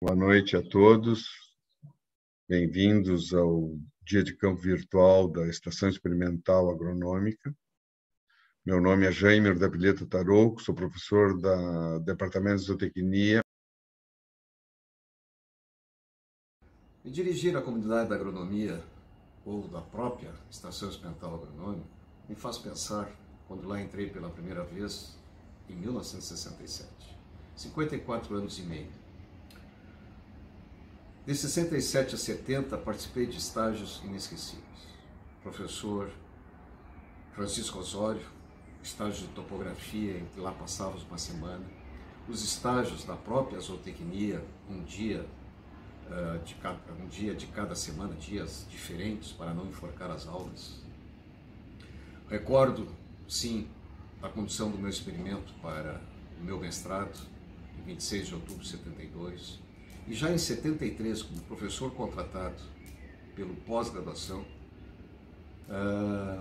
Boa noite a todos. Bem-vindos ao Dia de Campo Virtual da Estação Experimental Agronômica. Meu nome é Jaime da Pileta Tarouco, sou professor do Departamento de Zootecnia. E dirigir a comunidade da agronomia ou da própria Estação Experimental Agronômica me faz pensar quando lá entrei pela primeira vez em 1967, 54 anos e meio. De 67 a 70, participei de estágios inesquecíveis. Professor Francisco Osório, estágio de topografia, em que lá passávamos uma semana. Os estágios da própria zootecnia, um dia de cada semana, dias diferentes para não enforcar as aulas. Recordo, sim, a condução do meu experimento para o meu mestrado, em 26 de outubro de 72, e já em 73, como professor contratado pelo pós-graduação,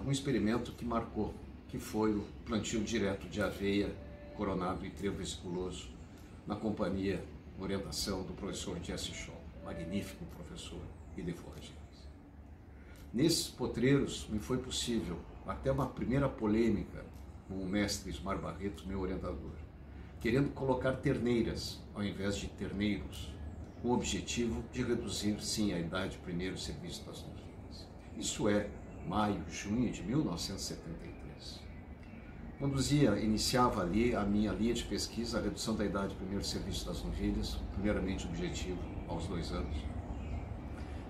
um experimento que marcou, que foi o plantio direto de aveia, coronado e trevo vesiculoso, na companhia, orientação do professor Jesse Scholl, magnífico professor e de forrageiras. Nesses potreiros me foi possível até uma primeira polêmica com o mestre Ismar Barreto, meu orientador, querendo colocar terneiras ao invés de terneiros, com o objetivo de reduzir, sim, a idade de primeiro serviço das novilhas. Isso é maio, junho de 1973. Iniciava ali a minha linha de pesquisa, a redução da idade de primeiro serviço das novilhas, primeiramente objetivo aos 2 anos,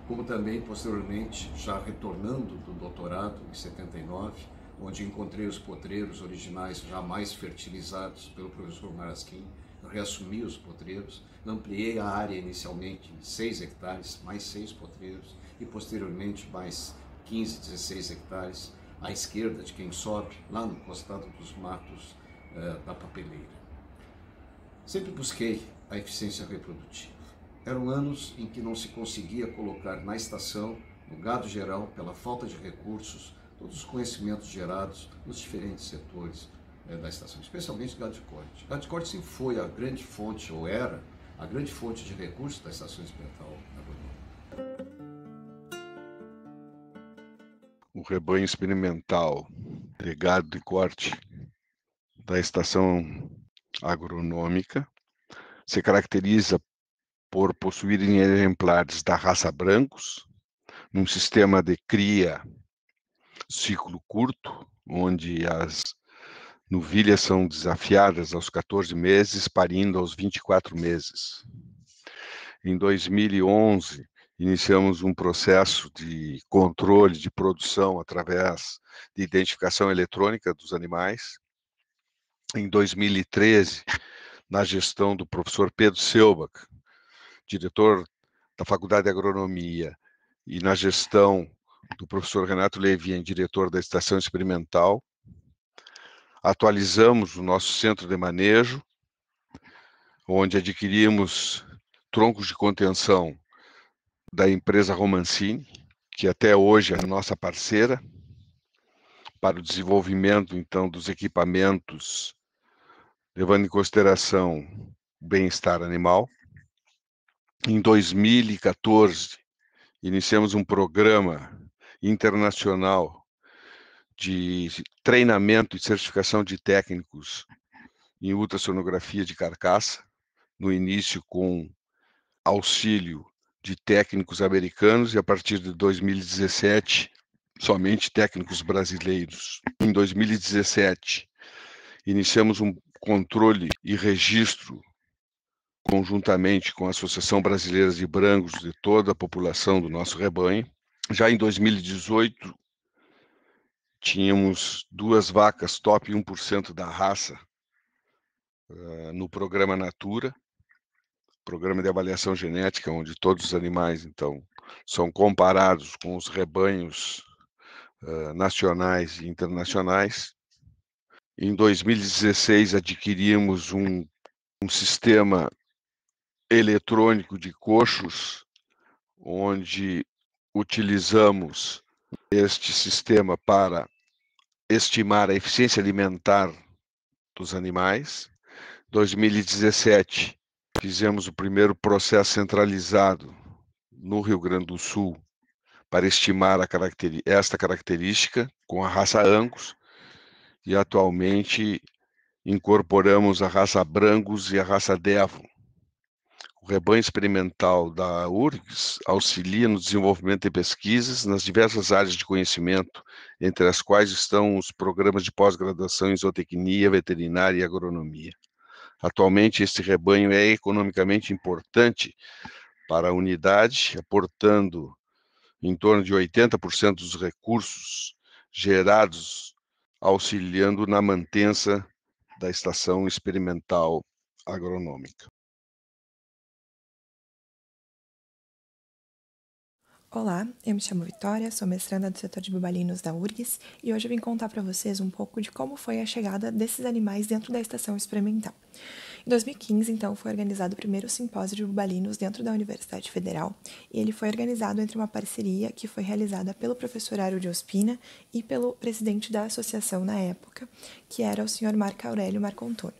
como também, posteriormente, já retornando do doutorado em 79, onde encontrei os potreiros originais já mais fertilizados pelo professor Marasquim, eu reassumi os potreiros, ampliei a área inicialmente em 6 hectares, mais 6 potreiros, e posteriormente mais 15, 16 hectares, à esquerda de quem sobe, lá no costado dos matos da papeleira. Sempre busquei a eficiência reprodutiva. Eram anos em que não se conseguia colocar na estação, no gado geral, pela falta de recursos, todos os conhecimentos gerados nos diferentes setores da estação, especialmente gado de corte. Gado de corte sempre foi a grande fonte, ou era a grande fonte de recursos da Estação Experimental Agronômica. O rebanho experimental de gado de corte da Estação Agronômica se caracteriza por possuírem exemplares da raça brancos, num sistema de cria ciclo curto, onde as novilhas são desafiadas aos 14 meses, parindo aos 24 meses. Em 2011, iniciamos um processo de controle de produção através de identificação eletrônica dos animais. Em 2013, na gestão do professor Pedro Selbach, diretor da Faculdade de Agronomia, e na gestão do professor Renato Levien, diretor da Estação Experimental, atualizamos o nosso centro de manejo, onde adquirimos troncos de contenção da empresa Romancini, que até hoje é a nossa parceira, para o desenvolvimento, então, dos equipamentos, levando em consideração o bem-estar animal. Em 2014, iniciamos um programa internacional de treinamento e certificação de técnicos em ultrassonografia de carcaça, no início com auxílio de técnicos americanos e a partir de 2017, somente técnicos brasileiros. Em 2017, iniciamos um controle e registro conjuntamente com a Associação Brasileira de Brancos de toda a população do nosso rebanho. Já em 2018, tínhamos 2 vacas top 1% da raça no programa Natura, programa de avaliação genética, onde todos os animais, então, são comparados com os rebanhos nacionais e internacionais. Em 2016, adquirimos um sistema eletrônico de coxos, onde utilizamos este sistema para estimar a eficiência alimentar dos animais. Em 2017, fizemos o primeiro processo centralizado no Rio Grande do Sul para estimar esta característica com a raça Angus, e atualmente incorporamos a raça Brangus e a raça Devon. O rebanho experimental da URGS auxilia no desenvolvimento de pesquisas nas diversas áreas de conhecimento, entre as quais estão os programas de pós-graduação em zootecnia, veterinária e agronomia. Atualmente, este rebanho é economicamente importante para a unidade, aportando em torno de 80% dos recursos gerados, auxiliando na manutenção da estação experimental agronômica. Olá, eu me chamo Vitória, sou mestranda do setor de bubalinos da URGS e hoje eu vim contar para vocês um pouco de como foi a chegada desses animais dentro da estação experimental. Em 2015, então, foi organizado o primeiro simpósio de bubalinos dentro da Universidade Federal e ele foi organizado entre uma parceria que foi realizada pelo professor Harold Ospina e pelo presidente da associação na época, que era o senhor Marco Aurélio Marcontoni.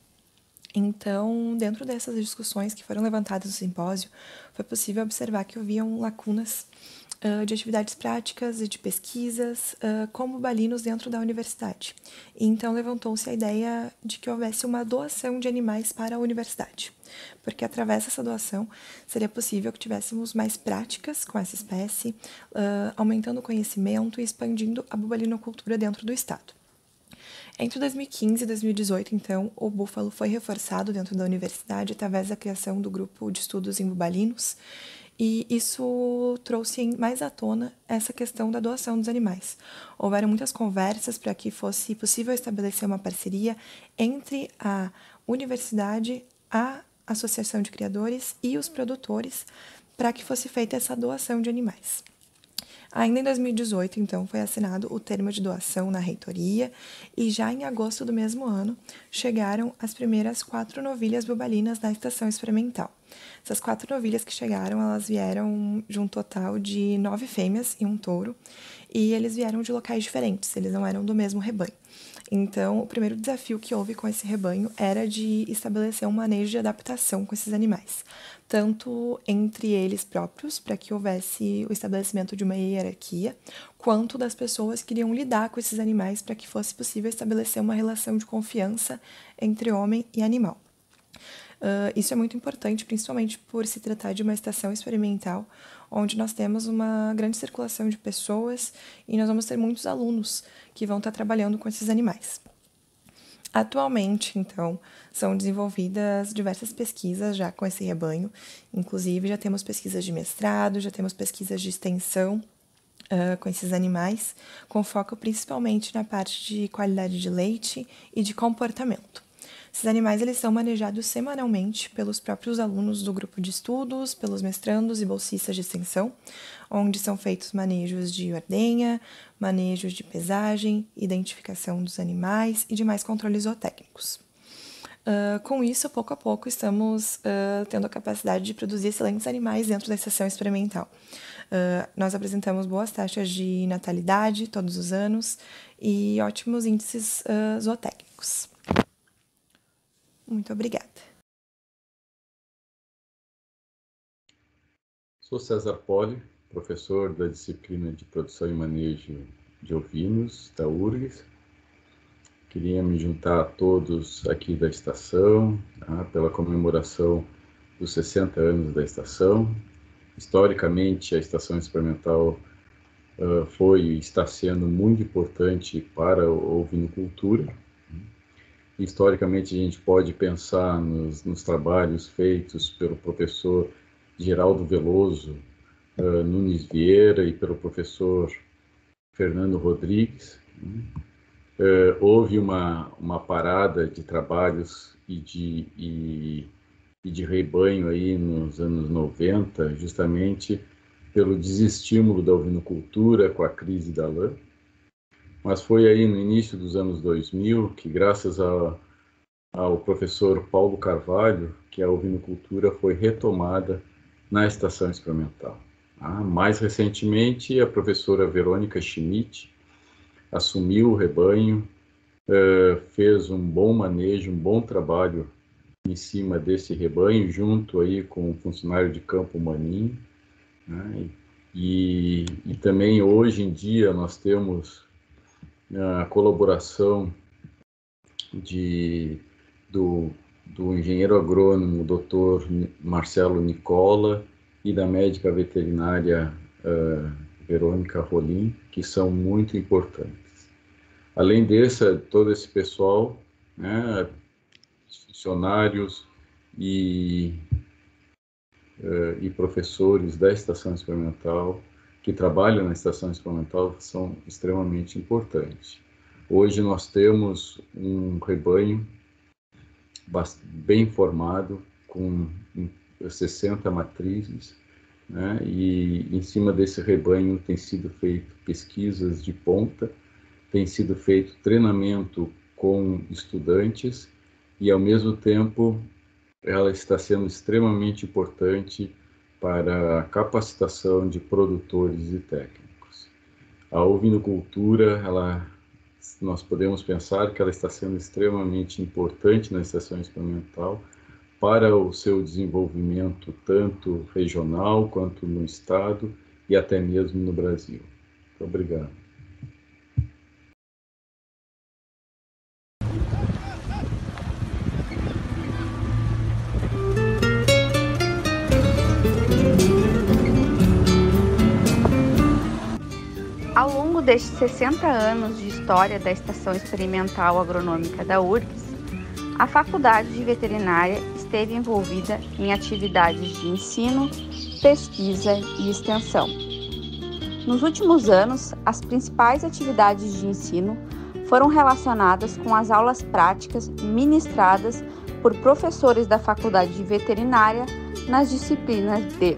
Então, dentro dessas discussões que foram levantadas no simpósio, foi possível observar que haviam lacunas de atividades práticas e de pesquisas como bubalinos dentro da universidade. E então levantou-se a ideia de que houvesse uma doação de animais para a universidade, porque através dessa doação seria possível que tivéssemos mais práticas com essa espécie, aumentando o conhecimento e expandindo a bubalinocultura dentro do estado. Entre 2015 e 2018, então, o búfalo foi reforçado dentro da universidade através da criação do grupo de estudos em bubalinos, e isso trouxe mais à tona essa questão da doação dos animais. Houveram muitas conversas para que fosse possível estabelecer uma parceria entre a universidade, a associação de criadores e os produtores para que fosse feita essa doação de animais. Ainda em 2018, então, foi assinado o termo de doação na reitoria e já em agosto do mesmo ano chegaram as primeiras 4 novilhas bubalinas na estação experimental. Essas 4 novilhas que chegaram, elas vieram de um total de 9 fêmeas e um touro, e eles vieram de locais diferentes, eles não eram do mesmo rebanho. Então, o primeiro desafio que houve com esse rebanho era de estabelecer um manejo de adaptação com esses animais, tanto entre eles próprios, para que houvesse o estabelecimento de uma hierarquia, quanto das pessoas que iriam lidar com esses animais para que fosse possível estabelecer uma relação de confiança entre homem e animal. Isso é muito importante, principalmente por se tratar de uma estação experimental, onde nós temos uma grande circulação de pessoas e nós vamos ter muitos alunos que vão estar trabalhando com esses animais. Atualmente, então, são desenvolvidas diversas pesquisas já com esse rebanho, inclusive já temos pesquisas de mestrado, já temos pesquisas de extensão com esses animais, com foco principalmente na parte de qualidade de leite e de comportamento. Esses animais eles são manejados semanalmente pelos próprios alunos do grupo de estudos, pelos mestrandos e bolsistas de extensão, onde são feitos manejos de ordenha, manejos de pesagem, identificação dos animais e demais controles zootécnicos. Com isso, pouco a pouco, estamos tendo a capacidade de produzir excelentes animais dentro da estação experimental. Nós apresentamos boas taxas de natalidade todos os anos e ótimos índices zootécnicos. Muito obrigada. Sou César Poli, professor da disciplina de produção e manejo de ovinos da URGS. Queria me juntar a todos aqui da estação, pela comemoração dos 60 anos da estação. Historicamente, a estação experimental foi e está sendo muito importante para a ovinocultura. Historicamente, a gente pode pensar nos trabalhos feitos pelo professor Geraldo Veloso Nunes Vieira e pelo professor Fernando Rodrigues. Houve uma parada de trabalhos e de rebanho aí nos anos 90, justamente pelo desestímulo da ovinocultura com a crise da lã. Mas foi aí no início dos anos 2000 que, graças ao professor Paulo Carvalho, que a ovinocultura foi retomada na estação experimental. Mais recentemente, a professora Verônica Schmidt assumiu o rebanho, fez um bom manejo, um bom trabalho em cima desse rebanho, junto aí com o funcionário de campo Maninho, né? E também hoje em dia nós temos a colaboração do engenheiro agrônomo Dr. Marcelo Nicola e da médica veterinária Verônica Rolim, que são muito importantes. Além desse, todo esse pessoal, né, funcionários e professores da Estação Experimental, que trabalham na Estação Experimental, são extremamente importantes. Hoje nós temos um rebanho bem formado, com 60 matrizes, né? E em cima desse rebanho tem sido feito pesquisas de ponta, tem sido feito treinamento com estudantes e, ao mesmo tempo, ela está sendo extremamente importante para a capacitação de produtores e técnicos. A ovinocultura, nós podemos pensar que ela está sendo extremamente importante na Estação Experimental para o seu desenvolvimento tanto regional quanto no estado e até mesmo no Brasil. Muito obrigado. Ao longo destes 60 anos de história da Estação Experimental Agronômica da URGS, a Faculdade de Veterinária esteve envolvida em atividades de ensino, pesquisa e extensão. Nos últimos anos, as principais atividades de ensino foram relacionadas com as aulas práticas ministradas por professores da Faculdade de Veterinária nas disciplinas de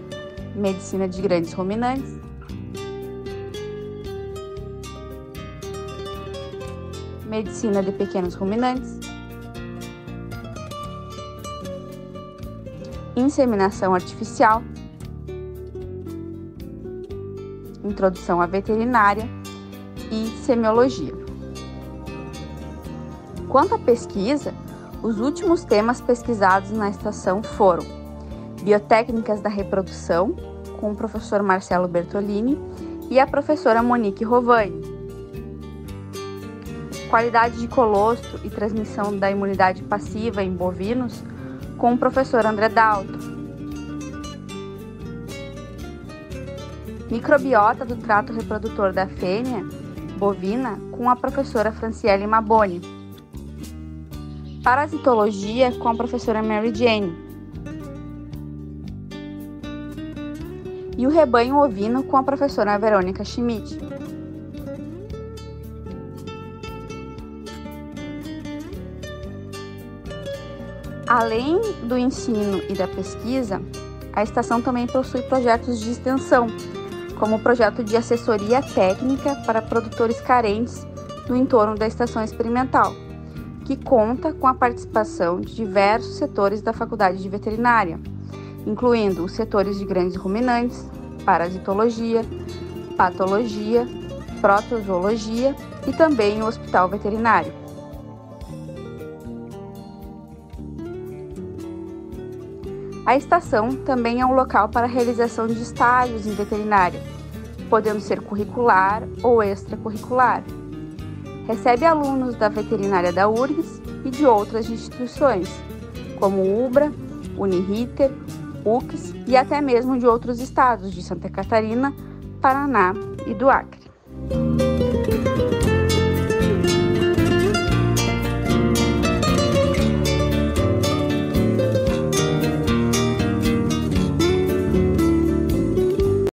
Medicina de Grandes Ruminantes, Medicina de Pequenos Ruminantes, Inseminação Artificial, Introdução à Veterinária e Semiologia. Quanto à pesquisa, os últimos temas pesquisados na estação foram Biotécnicas da Reprodução, com o professor Marcelo Bertolini e a professora Monique Rovani, Qualidade de colostro e transmissão da imunidade passiva em bovinos, com o professor André Dalto. Microbiota do trato reprodutor da fêmea bovina, com a professora Franciele Maboni. Parasitologia, com a professora Mary Jane. E o rebanho ovino, com a professora Verônica Schmidt. Além do ensino e da pesquisa, a estação também possui projetos de extensão, como o projeto de assessoria técnica para produtores carentes no entorno da estação experimental, que conta com a participação de diversos setores da Faculdade de Veterinária, incluindo os setores de grandes ruminantes, parasitologia, patologia, protozoologia e também o hospital veterinário. A estação também é um local para a realização de estágios em veterinária, podendo ser curricular ou extracurricular. Recebe alunos da veterinária da URGS e de outras instituições, como UBRA, Uniriter, UCS e até mesmo de outros estados de Santa Catarina, Paraná e do Acre.